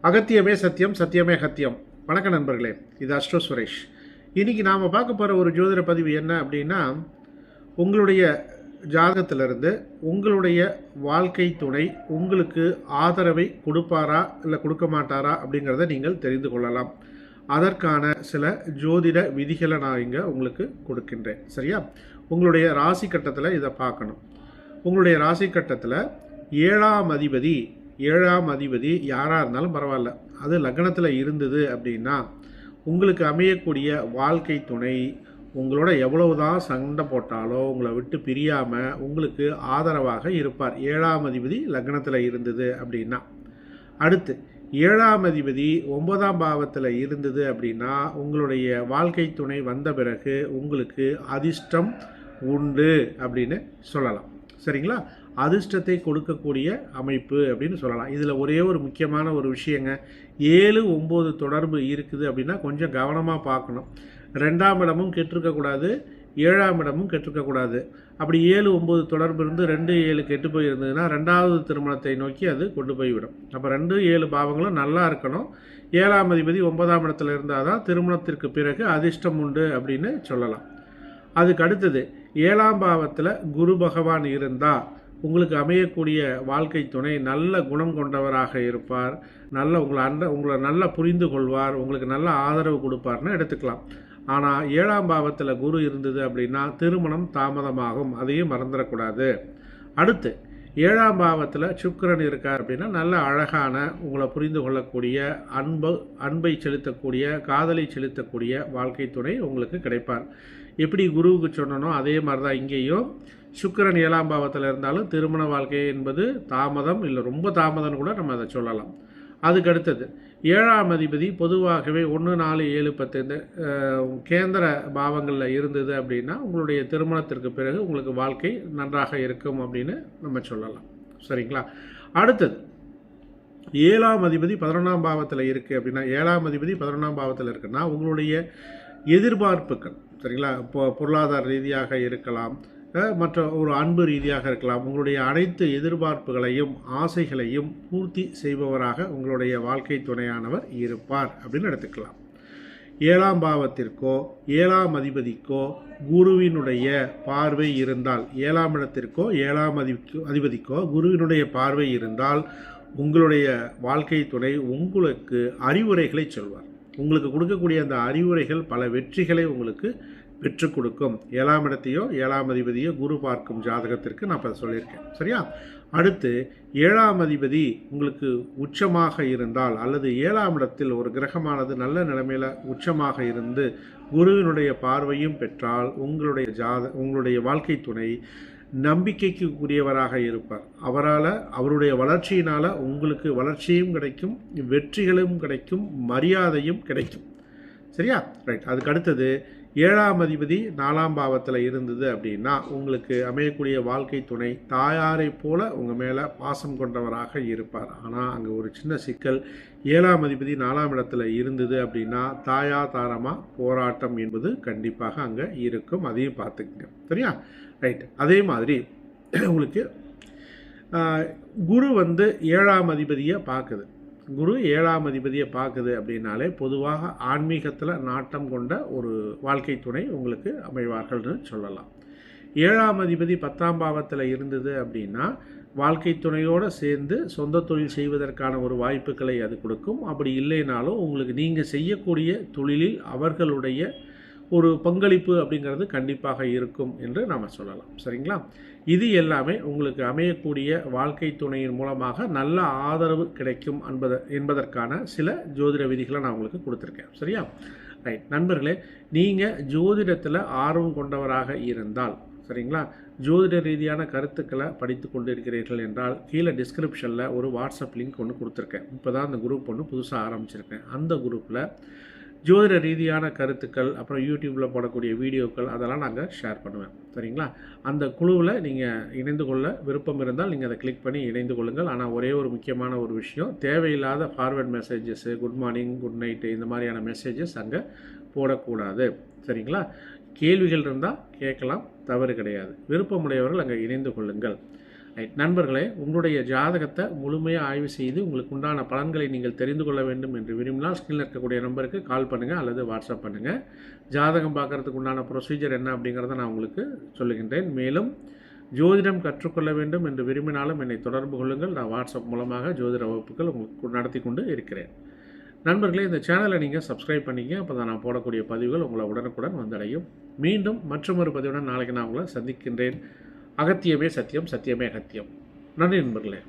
அகத்தியமே சத்தியம், சத்தியமே அகத்தியம். வணக்கம் நண்பர்களே, இது அஸ்ட்ரோ சுரேஷ். இன்றைக்கி நாம் பார்க்க போகிற ஒரு ஜோதிட பதிவு என்ன அப்படின்னா, உங்களுடைய ஜாதகத்திலிருந்து உங்களுடைய வாழ்க்கை துணை உங்களுக்கு ஆதரவை கொடுப்பாரா இல்லை கொடுக்க மாட்டாரா அப்படிங்கிறத நீங்கள் தெரிந்து கொள்ளலாம். அதற்கான சில ஜோதிட விதிகளை நான் இங்கே உங்களுக்கு கொடுக்கின்றேன். சரியா? உங்களுடைய ராசி கட்டத்தில் இதை பார்க்கணும். உங்களுடைய ராசி கட்டத்தில் ஏழாம் அதிபதி யாராக இருந்தாலும் பரவாயில்ல, அது லக்னத்தில் இருந்தது அப்படின்னா உங்களுக்கு அமையக்கூடிய வாழ்க்கை துணை உங்களோட எவ்வளவுதான் சண்டை போட்டாலோ உங்களை விட்டு பிரியாமல் உங்களுக்கு ஆதரவாக இருப்பார். ஏழாம் அதிபதி லக்னத்தில் இருந்தது அப்படின்னா. அடுத்து ஏழாம் அதிபதி 9ஆம் பாவத்தில் இருந்தது அப்படின்னா உங்களுடைய வாழ்க்கை துணை வந்த பிறகு உங்களுக்கு அதிர்ஷ்டம் உண்டு அப்படின்னு சொல்லலாம். சரிங்களா? அதிர்ஷ்டத்தை கொடுக்கக்கூடிய அமைப்பு அப்படின்னு சொல்லலாம். இதில் ஒரே ஒரு முக்கியமான ஒரு விஷயங்க, 7-9 தொடர்பு இருக்குது அப்படின்னா கொஞ்சம் கவனமாக பார்க்கணும். 2ஆம் இடமும் கெட்டிருக்கக்கூடாது, 7ஆம் இடமும் கெட்டிருக்கக்கூடாது. அப்படி 7-9 தொடர்பு இருந்து 2-7 கெட்டு போயிருந்ததுன்னா 2வது திருமணத்தை நோக்கி அது கொண்டு போய்விடும். அப்போ 2-7 பாவங்களும் நல்லா இருக்கணும். 7ஆம் அதிபதி 9ஆம் இடத்துல இருந்தால் தான் திருமணத்திற்கு பிறகு அதிர்ஷ்டம் உண்டு அப்படின்னு சொல்லலாம். அதுக்கு அடுத்தது 7ஆம் பாவத்தில் குரு பகவான் இருந்தால் உங்களுக்கு அமையக்கூடிய வாழ்க்கை துணை நல்ல குணம் கொண்டவராக இருப்பார். உங்களை நல்லா புரிந்து கொள்வார், உங்களுக்கு நல்ல ஆதரவு கொடுப்பார்னு எடுத்துக்கலாம். ஆனால் 7ஆம் பாவத்தில் குரு இருந்தது அப்படின்னா திருமணம் தாமதமாகும், அதையும் மறந்துடக்கூடாது. அடுத்து 7ஆம் பாவத்தில் சுக்கிரன் இருக்கார் அப்படின்னா நல்ல அழகான உங்களை புரிந்து கொள்ளக்கூடிய அன்பை செலுத்தக்கூடிய காதலை செலுத்தக்கூடிய வாழ்க்கை துணை உங்களுக்கு கிடைப்பார். எப்படி குருவுக்கு சொன்னனோ அதே மாதிரி தான் இங்கேயும் சுக்கிரன் 7ஆம் பாவத்தில் இருந்தாலும் திருமண வாழ்க்கை என்பது தாமதம், இல்லை ரொம்ப தாமதம்னு கூட நம்ம அதை சொல்லலாம். அதுக்கு அடுத்தது 7ஆம் அதிபதி பொதுவாகவே 1, 4, 7, 10 இந்த கேந்திர பாவங்களில் இருந்தது அப்படின்னா உங்களுடைய திருமணத்திற்கு பிறகு உங்களுக்கு வாழ்க்கை நன்றாக இருக்கும் அப்படின்னு நம்ம சொல்லலாம். சரிங்களா? அடுத்தது 7ஆம் அதிபதி 11ஆம் பாவத்தில் இருக்குது அப்படின்னா, 7ஆம் அதிபதி 11ஆம் பாவத்தில் இருக்குன்னா உங்களுடைய எதிர்பார்ப்புகள், சரிங்களா, இப்போ பொருளாதார ரீதியாக இருக்கலாம், மற்ற ஒரு அன்பு ரீதியாக இருக்கலாம், உங்களுடைய அனைத்து எதிர்பார்ப்புகளையும் ஆசைகளையும் பூர்த்தி செய்பவராக உங்களுடைய வாழ்க்கை துணையானவர் இருப்பார் அப்படின்னு எடுத்துக்கலாம். 7ஆம் பாவத்திற்கோ 7ஆம் அதிபதிக்கோ குருவினுடைய பார்வை இருந்தால், 7ஆம் இடத்திற்கோ 7ஆம் அதிபதிக்கோ குருவினுடைய பார்வை இருந்தால் உங்களுடைய வாழ்க்கை துணை உங்களுக்கு அறிவுரைகளை சொல்வார். உங்களுக்கு கொடுக்கக்கூடிய அந்த அறிவுரைகள் பல வெற்றிகளை உங்களுக்கு பெற்றுக் கொடுக்கும். 7ஆம் இடத்தையோ 7ஆம் அதிபதியோ குரு பார்க்கும் ஜாதகத்திற்கு நான் இப்போ சொல்லியிருக்கேன். சரியா? அடுத்து 7ஆம் அதிபதி உங்களுக்கு உச்சமாக இருந்தால் அல்லது 7ஆம் இடத்தில் ஒரு கிரகமானது நல்ல நிலைமையில் உச்சமாக இருந்து குருவினுடைய பார்வையும் பெற்றால் உங்களுடைய வாழ்க்கை துணை நம்பிக்கைக்கு உரியவராக இருப்பார். அவருடைய வளர்ச்சியினால் உங்களுக்கு வளர்ச்சியும் கிடைக்கும், வெற்றிகளும் கிடைக்கும், மரியாதையும் கிடைக்கும். சரியா? ரைட். அதுக்கு அடுத்தது 7ஆம் அதிபதி 4ஆம் பாவத்தில் இருந்தது அப்படின்னா உங்களுக்கு அமையக்கூடிய வாழ்க்கை துணை தாயாரை போல உங்கள் மேலே பாசம் கொண்டவராக இருப்பார். ஆனால் அங்கே ஒரு சின்ன சிக்கல், 7ஆம் அதிபதி 4ஆம் இடத்துல இருந்தது அப்படின்னா தாரமா போராட்டம் என்பது கண்டிப்பாக அங்கே இருக்கும். அதையும் பார்த்துக்குங்க. சரியா? ரைட். அதே மாதிரி உங்களுக்கு குரு 7ஆம் அதிபதியை பார்க்குது. குரு 7ஆம் அதிபதியை பார்க்குது அப்படின்னாலே பொதுவாக ஆன்மீகத்தில் நாட்டம் கொண்ட ஒரு வாழ்க்கை துணை உங்களுக்கு அமைவார்கள்னு சொல்லலாம். 7ஆம் அதிபதி 10ஆம் பாவத்தில் இருந்தது அப்படின்னா வாழ்க்கை துணையோடு சேர்ந்து சொந்த தொழில் செய்வதற்கான ஒரு வாய்ப்புகளை அது கொடுக்கும். அப்படி இல்லைனாலும் உங்களுக்கு நீங்கள் செய்யக்கூடிய தொழிலில் அவர்களுடைய ஒரு பங்களிப்பு அப்படிங்கிறது கண்டிப்பாக இருக்கும் என்று நாம் சொல்லலாம். சரிங்களா? இது எல்லாமே உங்களுக்கு அமையக்கூடிய வாழ்க்கை துணையின் மூலமாக நல்ல ஆதரவு கிடைக்கும் என்பதற்கான சில ஜோதிட விதிகளை நான் உங்களுக்கு கொடுத்துருக்கேன். சரியா? ரைட். நண்பர்களே, நீங்கள் ஜோதிடத்தில் ஆர்வம் கொண்டவராக இருந்தால், சரிங்களா, ஜோதிட ரீதியான கருத்துக்களை படித்து கொண்டு இருக்கிறீர்கள் என்றால் கீழே டிஸ்கிரிப்ஷனில் ஒரு வாட்ஸ்அப் லிங்க் ஒன்று கொடுத்துருக்கேன். இப்போ தான் அந்த குரூப் ஒன்று புதுசாக ஆரம்பிச்சிருக்கேன். அந்த குரூப்பில் ஜோதிட ரீதியான கருத்துக்கள், அப்புறம் யூடியூப்பில் போடக்கூடிய வீடியோக்கள் அதெல்லாம் நாங்கள் ஷேர் பண்ணுவேன். சரிங்களா? அந்த குழுவில் நீங்கள் இணைந்து கொள்ள விருப்பம் இருந்தால் நீங்கள் அதை கிளிக் பண்ணி இணைந்து கொள்ளுங்கள். ஆனால் ஒரே ஒரு முக்கியமான ஒரு விஷயம், தேவையில்லாத forward messages, good morning, good night இந்த மாதிரியான மெசேஜஸ் அங்கே போடக்கூடாது. சரிங்களா? கேள்விகள் இருந்தால் கேட்கலாம், தவறு கிடையாது. விருப்பமுடையவர்கள் அங்கே இணைந்து கொள்ளுங்கள். ரைட். நண்பர்களே, உங்களுடைய ஜாதகத்தை முழுமையாக ஆய்வு செய்து உங்களுக்கு உண்டான பலன்களை நீங்கள் தெரிந்து கொள்ள வேண்டும் என்று விரும்பினால் ஸ்க்ரீனில் இருக்கக்கூடிய நம்பருக்கு கால் பண்ணுங்கள் அல்லது வாட்ஸ்அப் பண்ணுங்கள். ஜாதகம் பார்க்குறதுக்கு உண்டான ப்ரொசீஜர் என்ன அப்படிங்கிறத நான் உங்களுக்கு சொல்லுகின்றேன். மேலும் ஜோதிடம் கற்றுக்கொள்ள வேண்டும் என்று விரும்பினாலும் என்னை தொடர்பு கொள்ளுங்கள். நான் வாட்ஸ்அப் மூலமாக ஜோதிட வகுப்புகள் உங்களுக்கு நடத்தி கொண்டு இருக்கிறேன். நண்பர்களே, இந்த சேனலை நீங்கள் சப்ஸ்கிரைப் பண்ணிங்க. அப்போ தான் நான் போடக்கூடிய பதிவுகள் உங்களை உடனுக்குடன் வந்தடையும். மீண்டும் மற்றொரு பதிவுடன் நாளைக்கு நான் உங்களை சந்திக்கின்றேன். அகத்தியமே சத்தியம், சத்தியமே அகத்தியம். நன்றி நண்பர்களே.